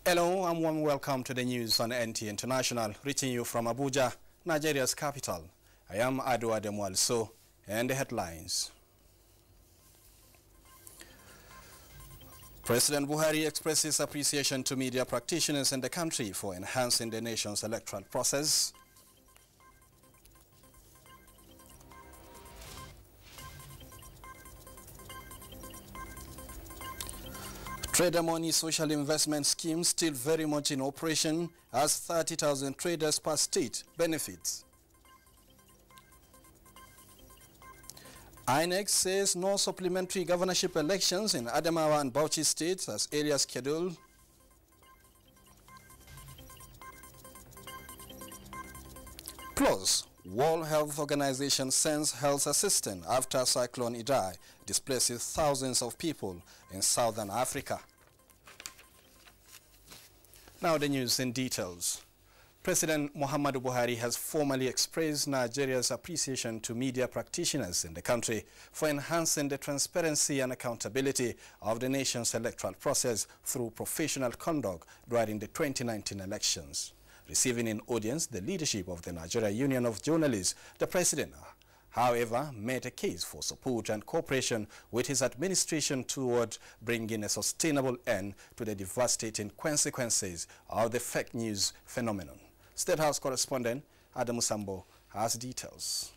Hello and warm welcome to the news on NT International, reaching you from Abuja, Nigeria's capital. I am Adu Ademwalso, and the headlines. President Buhari expresses appreciation to media practitioners in the country for enhancing the nation's electoral process. Trader money social investment scheme still very much in operation as 30,000 traders per state benefits. INEC says no supplementary governorship elections in Adamawa and Bauchi states as earlier scheduled. Plus, World Health Organization sends health assistance after Cyclone Idai displaces thousands of people in southern Africa. Now the news in details. President Muhammadu Buhari has formally expressed Nigeria's appreciation to media practitioners in the country for enhancing the transparency and accountability of the nation's electoral process through professional conduct during the 2019 elections. Receiving in audience the leadership of the Nigeria Union of Journalists, the president, however, made a case for support and cooperation with his administration toward bringing a sustainable end to the devastating consequences of the fake news phenomenon. State House correspondent Adamu Sambo has details.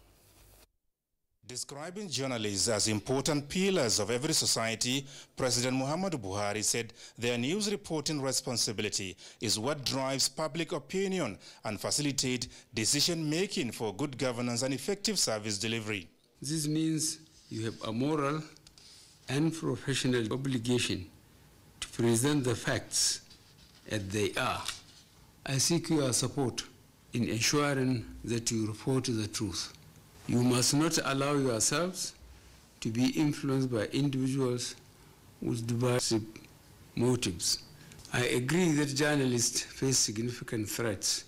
Describing journalists as important pillars of every society, President Muhammadu Buhari said their news reporting responsibility is what drives public opinion and facilitates decision-making for good governance and effective service delivery. This means you have a moral and professional obligation to present the facts as they are. I seek your support in ensuring that you report the truth. You must not allow yourselves to be influenced by individuals with divisive motives. I agree that journalists face significant threats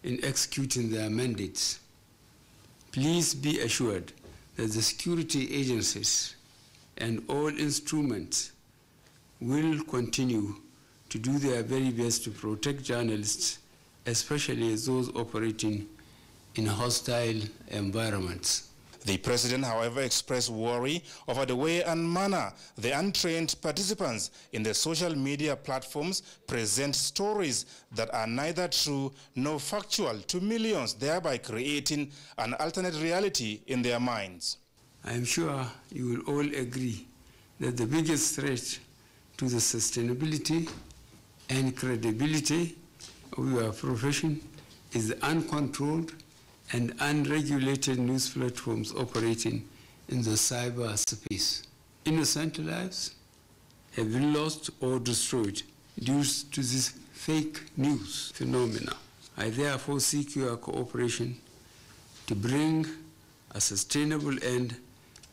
in executing their mandates. Please be assured that the security agencies and all instruments will continue to do their very best to protect journalists, especially those operating in hostile environments. The president, however, expressed worry over the way and manner the untrained participants in the social media platforms present stories that are neither true nor factual to millions, thereby creating an alternate reality in their minds. I am sure you will all agree that the biggest threat to the sustainability and credibility of your profession is the uncontrolled and unregulated news platforms operating in the cyberspace. Innocent lives have been lost or destroyed due to this fake news phenomena. I therefore seek your cooperation to bring a sustainable end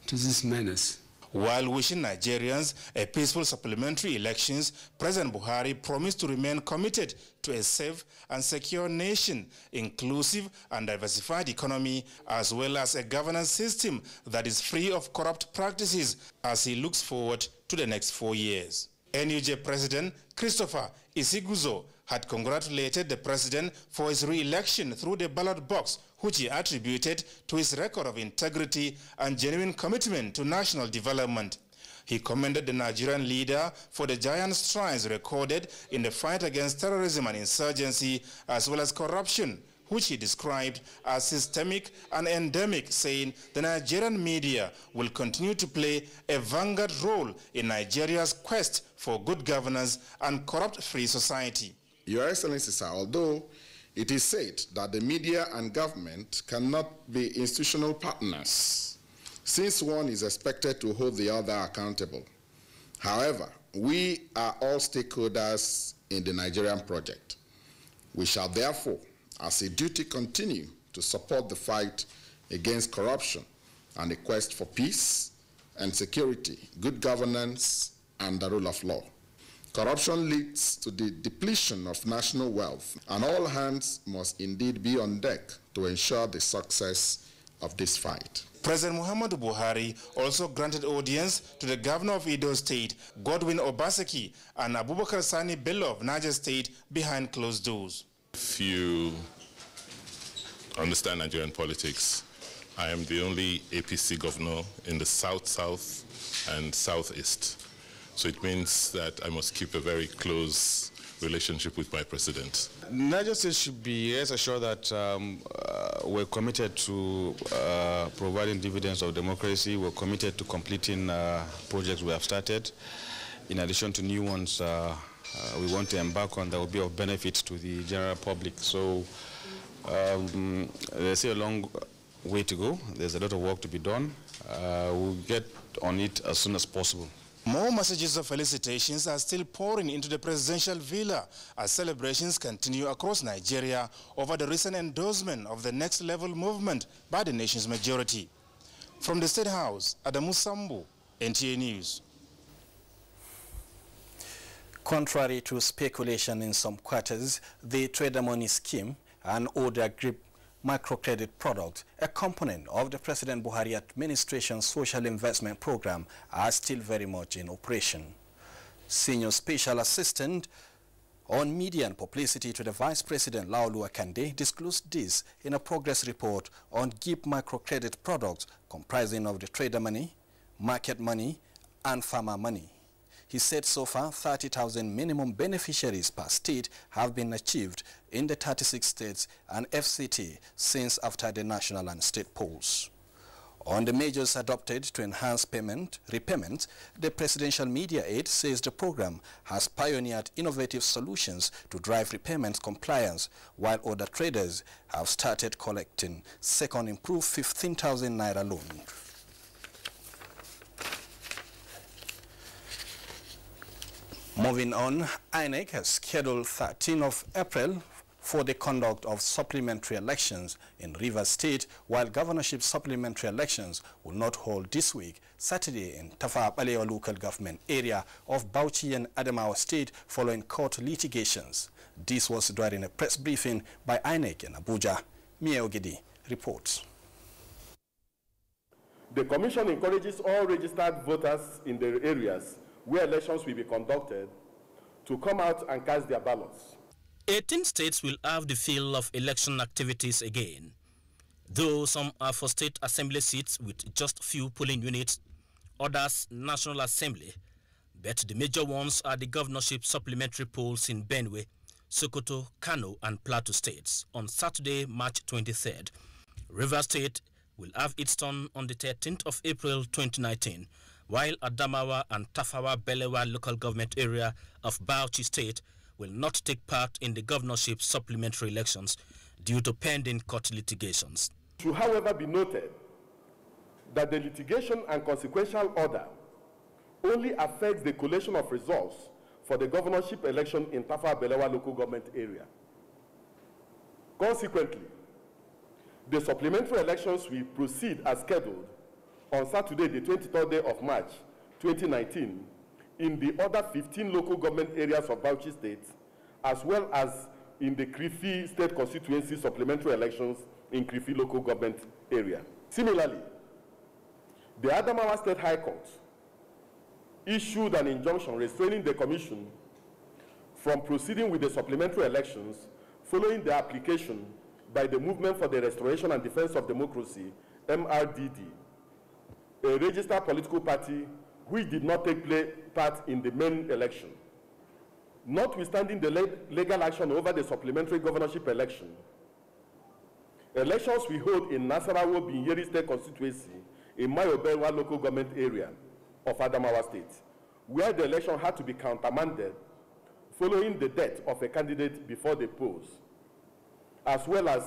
to this menace. While wishing Nigerians a peaceful supplementary elections, President Buhari promised to remain committed to a safe and secure nation, inclusive and diversified economy, as well as a governance system that is free of corrupt practices as he looks forward to the next 4 years. NUJ President Christopher Isiguzo had congratulated the president for his re-election through the ballot box, which he attributed to his record of integrity and genuine commitment to national development. He commended the Nigerian leader for the giant strides recorded in the fight against terrorism and insurgency, as well as corruption, which he described as systemic and endemic, saying the Nigerian media will continue to play a vanguard role in Nigeria's quest for good governance and corrupt-free society. Your Excellency, sir, although it is said that the media and government cannot be institutional partners, since one is expected to hold the other accountable. However, we are all stakeholders in the Nigerian project. We shall therefore, as a duty, continue to support the fight against corruption and the quest for peace and security, good governance, and the rule of law. Corruption leads to the depletion of national wealth, and all hands must indeed be on deck to ensure the success of this fight. President Muhammadu Buhari also granted audience to the governor of Edo State, Godwin Obaseki, and Abubakar Sani Bello of Niger State behind closed doors. If you understand Nigerian politics, I am the only APC governor in the South and Southeast. So it means that I must keep a very close relationship with my president. Niger State should be assured that we're committed to providing dividends of democracy. We're committed to completing projects we have started. In addition to new ones we want to embark on that will be of benefit to the general public. So there's a long way to go. There's a lot of work to be done. We'll get on it as soon as possible. More messages of felicitations are still pouring into the presidential villa as celebrations continue across Nigeria over the recent endorsement of the next level movement by the nation's majority. From the State House, Adamu Sambu, NTA News. Contrary to speculation in some quarters, the trader money scheme and other grip microcredit product, a component of the President Buhari administration's social investment program, are still very much in operation. Senior Special Assistant on Media and Publicity to the Vice President Laolu Akande disclosed this in a progress report on GIP microcredit products comprising of the trader money, market money, and farmer money. He said so far 30,000 minimum beneficiaries per state have been achieved in the 36 states and FCT since after the national and state polls. On the measures adopted to enhance repayment, the Presidential Media Aid says the program has pioneered innovative solutions to drive repayment compliance, while other traders have started collecting second improved 15,000 naira loan. Moving on, INEC has scheduled 13th of April for the conduct of supplementary elections in Rivers State, while governorship supplementary elections will not hold this week, Saturday, in Tafawa Balewa local government area of Bauchi and Adamawa State following court litigations. This was during a press briefing by INEC in Abuja. Mia Ogidi reports. The Commission encourages all registered voters in the areas where elections will be conducted to come out and cast their ballots. 18 states will have the feel of election activities again. Though some are for state assembly seats with just few polling units, others National Assembly, but the major ones are the governorship supplementary polls in Benue, Sokoto, Kano, and Plateau states on Saturday, March 23rd. Rivers State will have its turn on the 13th of April 2019, while Adamawa and Tafawa Balewa local government area of Bauchi State will not take part in the governorship supplementary elections due to pending court litigations. It should, however, be noted that the litigation and consequential order only affects the collation of results for the governorship election in Tafawa Balewa local government area. Consequently, the supplementary elections will proceed as scheduled on Saturday, the 23rd day of March 2019, in the other 15 local government areas of Bauchi State, as well as in the Krifi State constituency supplementary elections in Krifi local government area. Similarly, the Adamawa State High Court issued an injunction restraining the Commission from proceeding with the supplementary elections following the application by the Movement for the Restoration and Defense of Democracy, MRDD, a registered political party which did not take part in the main election. Notwithstanding the legal action over the supplementary governorship election, elections we hold in Nasarawa Binyeri State constituency in Mayobewa local government area of Adamawa State, where the election had to be countermanded following the death of a candidate before the polls, as well as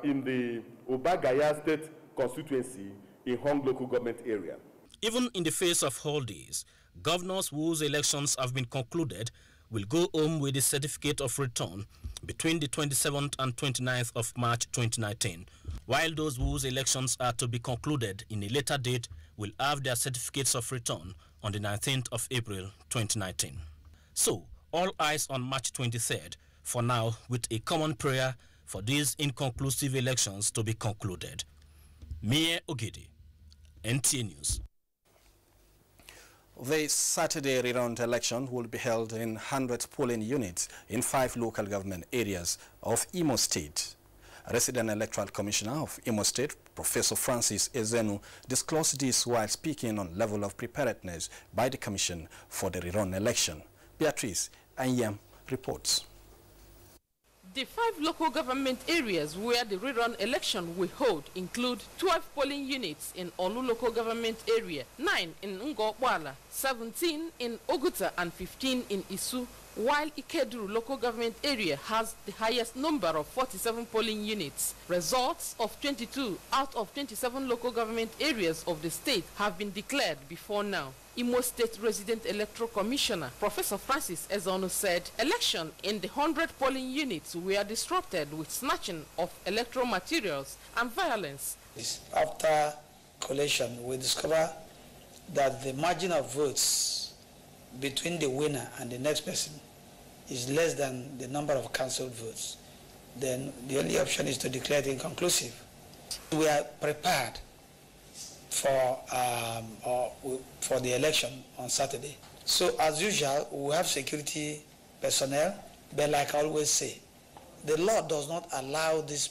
in the Obagaya State constituency in Hong local government area. Even in the face of all these, governors whose elections have been concluded will go home with a certificate of return between the 27th and 29th of March 2019, while those whose elections are to be concluded in a later date will have their certificates of return on the 19th of April 2019. So, all eyes on March 23rd, for now, with a common prayer for these inconclusive elections to be concluded. Mie Ogidi, NTA News. The Saturday rerun election will be held in 100 polling units in 5 local government areas of Imo State. Resident Electoral Commissioner of Imo State, Professor Francis Ezenu, disclosed this while speaking on level of preparedness by the Commission for the rerun election. Beatrice Anyam reports. The 5 local government areas where the rerun election will hold include 12 polling units in Olu local government area, 9 in Ngokbala, 17 in Oguta and 15 in Isu, while Ikeduru local government area has the highest number of 47 polling units. Results of 22 out of 27 local government areas of the state have been declared before now. Imo State Resident Electoral Commissioner Professor Francis Ezonu said election in the 100 polling units were disrupted with snatching of electoral materials and violence. After collation, we discover that the margin of votes between the winner and the next person is less than the number of cancelled votes. Then the only option is to declare it inconclusive. We are prepared for the election on Saturday. So as usual, we have security personnel, but like I always say, the law does not allow these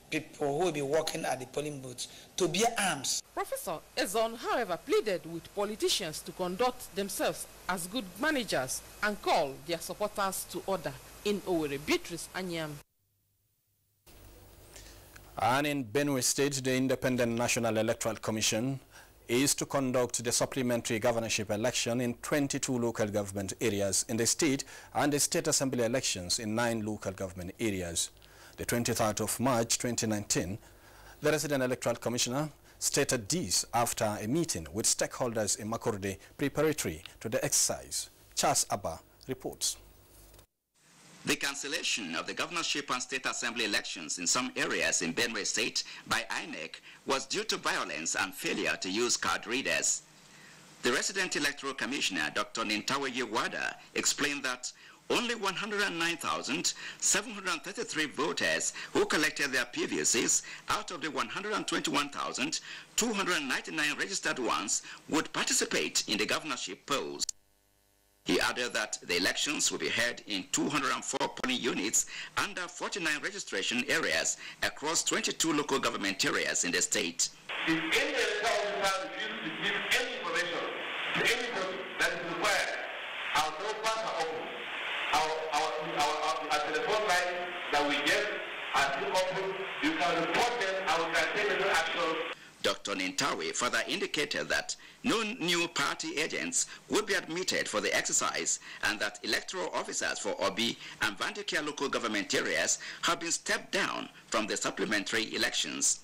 people who will be working at the polling booths to bear arms. Professor Ezon, however, pleaded with politicians to conduct themselves as good managers and call their supporters to order. In Owerri, Beatrice Anyam. And in Benue State, the Independent National Electoral Commission is to conduct the supplementary governorship election in 22 local government areas in the state and the state assembly elections in 9 local government areas. The 23rd of March 2019, the Resident Electoral Commissioner stated this after a meeting with stakeholders in Makurdi preparatory to the exercise. Charles Abba reports. The cancellation of the governorship and state assembly elections in some areas in Benue State by INEC was due to violence and failure to use card readers. The Resident Electoral Commissioner, Dr. Nintawe Yewada, explained that only 109,733 voters who collected their PVCs out of the 121,299 registered ones would participate in the governorship polls. He added that the elections will be held in 204 polling units under 49 registration areas across 22 local government areas in the state. If any electoral officer refuses to give any information to anybody that is required, our numbers are open. Our telephone line that we get are still open. You can report them and we can take any action. Dr. Nintawe further indicated that no new party agents would be admitted for the exercise and that electoral officers for Obi and Vandikia local government areas have been stepped down from the supplementary elections.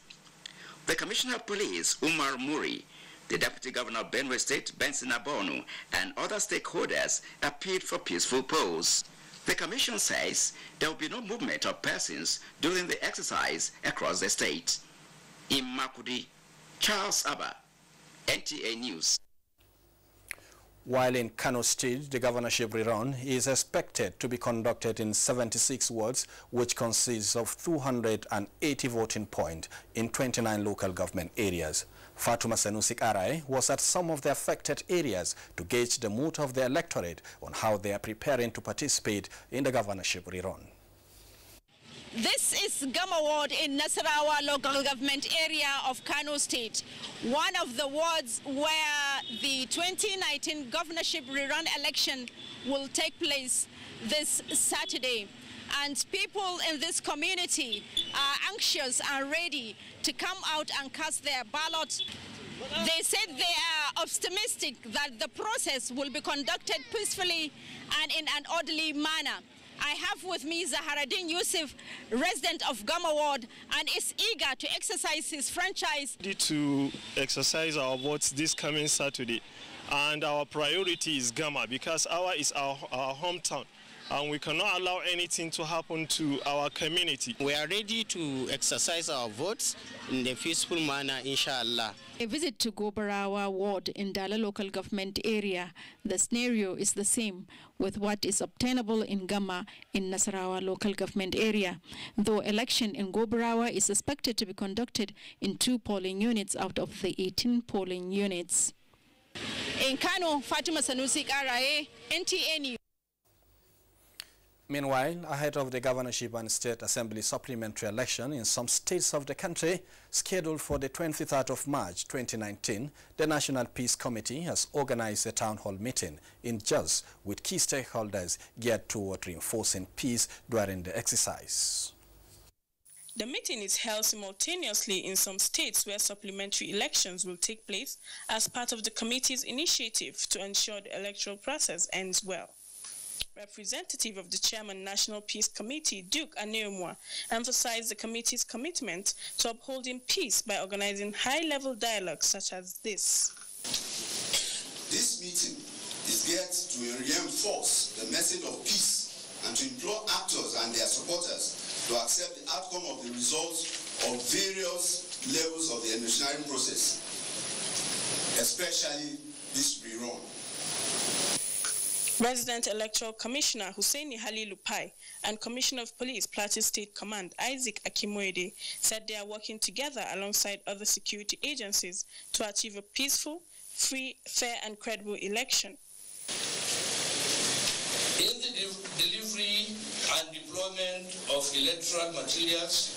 The Commissioner of Police, Umar Muri, the Deputy Governor of Benue State, Benson Abonu, and other stakeholders appealed for peaceful polls. The Commission says there will be no movement of persons during the exercise across the state. In Makudi, Charles Abba, NTA News. While in Kano State, the governorship rerun is expected to be conducted in 76 wards, which consists of 280 voting points in 29 local government areas. Fatuma Senusik Arai was at some of the affected areas to gauge the mood of the electorate on how they are preparing to participate in the governorship rerun. This is Gama Ward in Nasarawa local government area of Kano State, one of the wards where the 2019 governorship rerun election will take place this Saturday. And people in this community are anxious and ready to come out and cast their ballot. They said they are optimistic that the process will be conducted peacefully and in an orderly manner. I have with me Zaharuddin Yusuf, resident of Gama Ward, and is eager to exercise his franchise. To exercise our votes this coming Saturday, and our priority is Gama because our hometown. and we cannot allow anything to happen to our community. We are ready to exercise our votes in a peaceful manner, inshallah. A visit to Gobarawa ward in Dala local government area, the scenario is the same with what is obtainable in Gama in Nasarawa local government area, though election in Gobarawa is expected to be conducted in 2 polling units out of the 18 polling units. In Kano, Fatima Sanusi Karaye, NTA News. Meanwhile, ahead of the governorship and state assembly supplementary election in some states of the country, scheduled for the 23rd of March 2019, the National Peace Committee has organized a town hall meeting in Jos with key stakeholders geared toward reinforcing peace during the exercise. The meeting is held simultaneously in some states where supplementary elections will take place as part of the committee's initiative to ensure the electoral process ends well. Representative of the Chairman National Peace Committee, Duke Aneumwa, emphasized the committee's commitment to upholding peace by organizing high-level dialogues such as this. This meeting is geared to reinforce the message of peace and to implore actors and their supporters to accept the outcome of the results of various levels of the electioneering process, especially this rerun. Resident Electoral Commissioner Husseini Halilupai and Commissioner of Police Plateau State Command Isaac Akimoede said they are working together alongside other security agencies to achieve a peaceful, free, fair and credible election. In the delivery and deployment of electoral materials,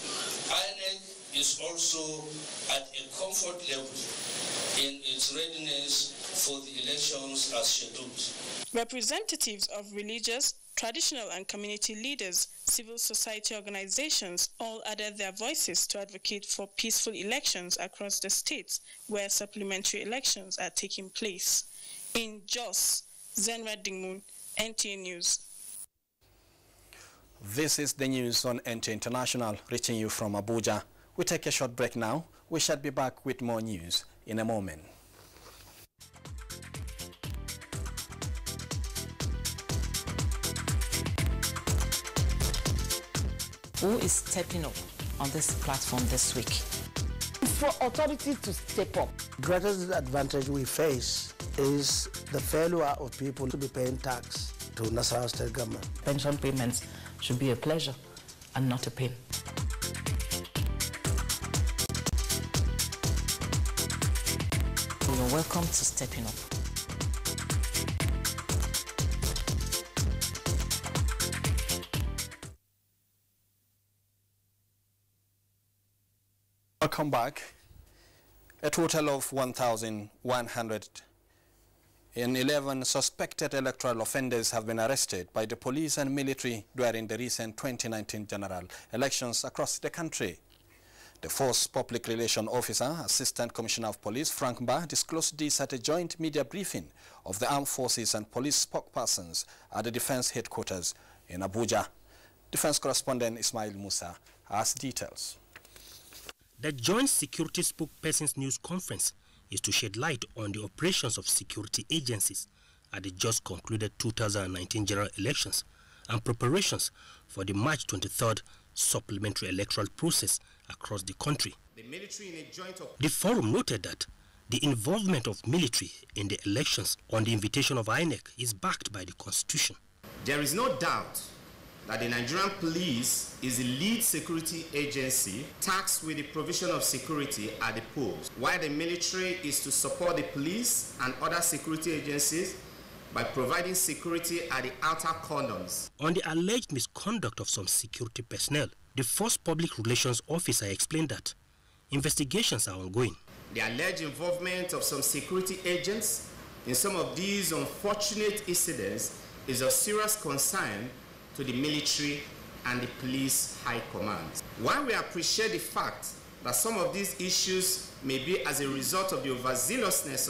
INEC is also at a comfort level in its readiness for the elections as scheduled. Representatives of religious, traditional and community leaders, civil society organizations all added their voices to advocate for peaceful elections across the states where supplementary elections are taking place. In Jos, Zenra Dingmun, NTA News. This is the news on NTA International, reaching you from Abuja. We take a short break now. We shall be back with more news in a moment. Who is stepping up on this platform this week? For authorities to step up. The greatest advantage we face is the failure of people to be paying tax to Nasarawa state government. Pension payments should be a pleasure and not a pain. You're welcome to Stepping Up. Welcome back. A total of 1,111 suspected electoral offenders have been arrested by the police and military during the recent 2019 general elections across the country. The Force Public Relations Officer, Assistant Commissioner of Police Frank Ba, disclosed this at a joint media briefing of the Armed Forces and police spokespersons at the Defense Headquarters in Abuja. Defense correspondent Ismail Musa has details. The Joint Security Spokespersons News Conference is to shed light on the operations of security agencies at the just concluded 2019 general elections and preparations for the March 23rd supplementary electoral process across the country. The forum noted that the involvement of military in the elections on the invitation of INEC is backed by the Constitution. There is no doubt that the Nigerian police is the lead security agency tasked with the provision of security at the polls, while the military is to support the police and other security agencies by providing security at the outer corners. On the alleged misconduct of some security personnel, the Force Public Relations Officer explained that investigations are ongoing. The alleged involvement of some security agents in some of these unfortunate incidents is of serious concern to the military and the police high commands. While we appreciate the fact that some of these issues may be as a result of the overzealousness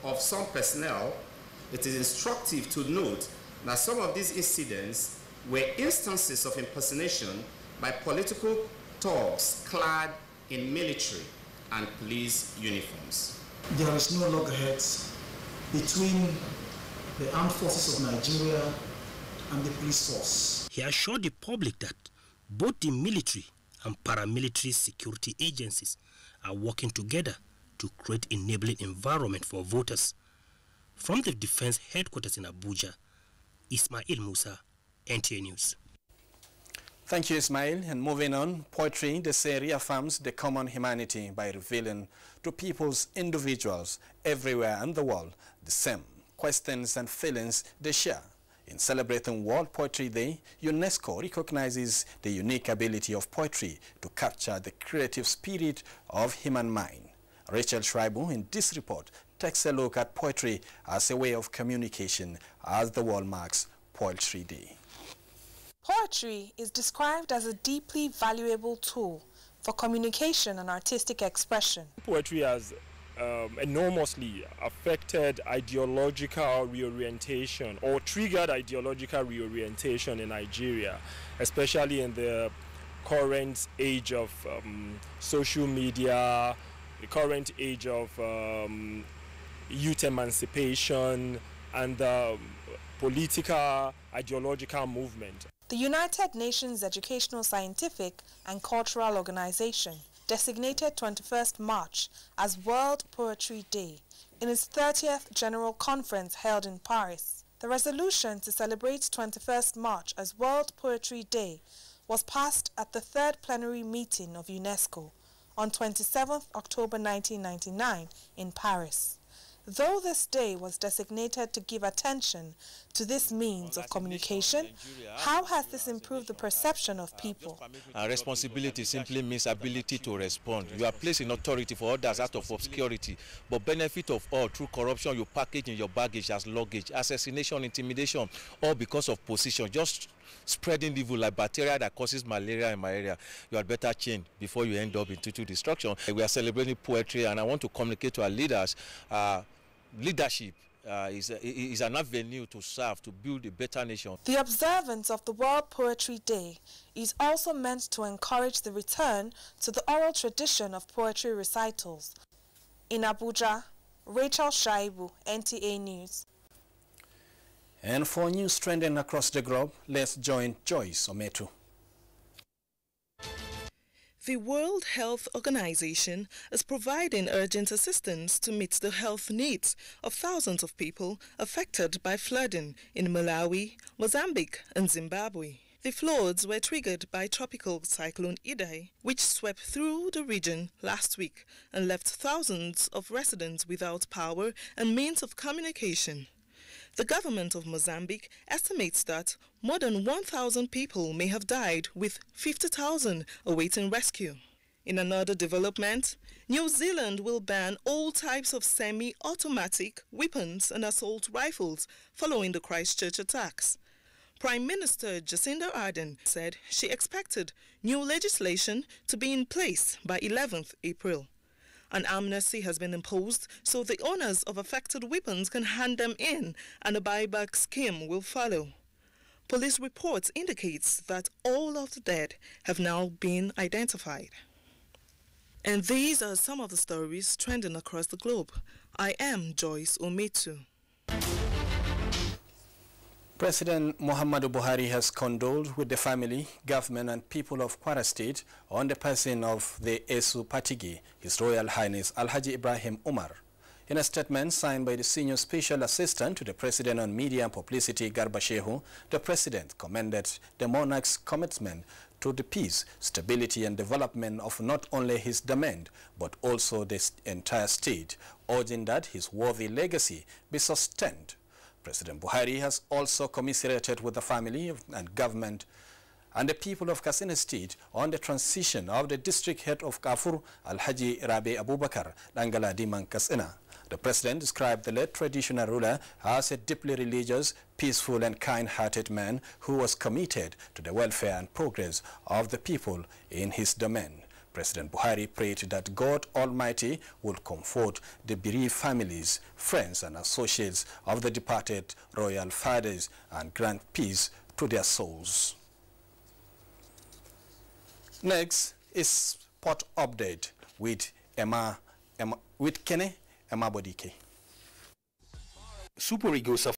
of some personnel, it is instructive to note that some of these incidents were instances of impersonation by political thugs clad in military and police uniforms. There is no loggerheads between the armed forces of Nigeria and the police force. He assured the public that both the military and paramilitary security agencies are working together to create an enabling environment for voters. From the defense headquarters in Abuja, Ismail Musa, NTA News. Thank you, Ismail. And moving on, poetry, they say, reaffirms the common humanity by revealing to peoples, individuals everywhere in the world, the same questions and feelings they share. In celebrating World Poetry Day, UNESCO recognizes the unique ability of poetry to capture the creative spirit of human mind. Rachel Schreiber, in this report, takes a look at poetry as a way of communication as the world marks Poetry Day. Poetry is described as a deeply valuable tool for communication and artistic expression. Poetry has enormously affected ideological reorientation or triggered ideological reorientation in Nigeria, especially in the current age of social media, the current age of youth emancipation, and the political ideological movement. The United Nations Educational, Scientific and Cultural Organization designated 21st March as World Poetry Day in its 30th General Conference held in Paris. The resolution to celebrate 21st March as World Poetry Day was passed at the third plenary meeting of UNESCO on 27th October 1999 in Paris. Though this day was designated to give attention to this means of communication, how has this improved the perception of people? Responsibility simply means ability to respond. You are placed in authority for others out of obscurity, but benefit of all through corruption you package in your baggage as luggage, assassination, intimidation, all because of position, just spreading evil like bacteria that causes malaria in my area. You had better change before you end up in total destruction. We are celebrating poetry, and I want to communicate to our leaders. Leadership is an avenue to serve, to build a better nation. The observance of the World Poetry Day is also meant to encourage the return to the oral tradition of poetry recitals. In Abuja, Rachel Shaibu, NTA News. And for news trending across the globe, let's join Joyce Ometu. The World Health Organization is providing urgent assistance to meet the health needs of thousands of people affected by flooding in Malawi, Mozambique, and Zimbabwe. The floods were triggered by tropical cyclone Idai, which swept through the region last week and left thousands of residents without power and means of communication. The government of Mozambique estimates that more than 1,000 people may have died, with 50,000 awaiting rescue. In another development, New Zealand will ban all types of semi-automatic weapons and assault rifles following the Christchurch attacks. Prime Minister Jacinda Ardern said she expected new legislation to be in place by 11th April. An amnesty has been imposed so the owners of affected weapons can hand them in, and a buyback scheme will follow. Police reports indicates that all of the dead have now been identified. And these are some of the stories trending across the globe. I am Joyce Ometu. President Muhammadu Buhari has condoled with the family, government and people of Kwara State on the passing of the Esu Patigi, His Royal Highness Alhaji Ibrahim Umar. In a statement signed by the Senior Special Assistant to the President on Media and Publicity, Garba Shehu, the President commended the monarch's commitment to the peace, stability and development of not only his domain, but also the entire state, urging that his worthy legacy be sustained. President Buhari has also commiserated with the family and government and the people of Katsina State on the transition of the district head of Kafur, Alhaji Rabi Abubakar, Dangala Diman Katsina. The president described the late traditional ruler as a deeply religious, peaceful and kind-hearted man who was committed to the welfare and progress of the people in his domain. President Buhari prayed that God Almighty will comfort the bereaved families, friends and associates of the departed royal fathers and grant peace to their souls. Next is Sport Update with Kene Emma Bodike. Super Eagles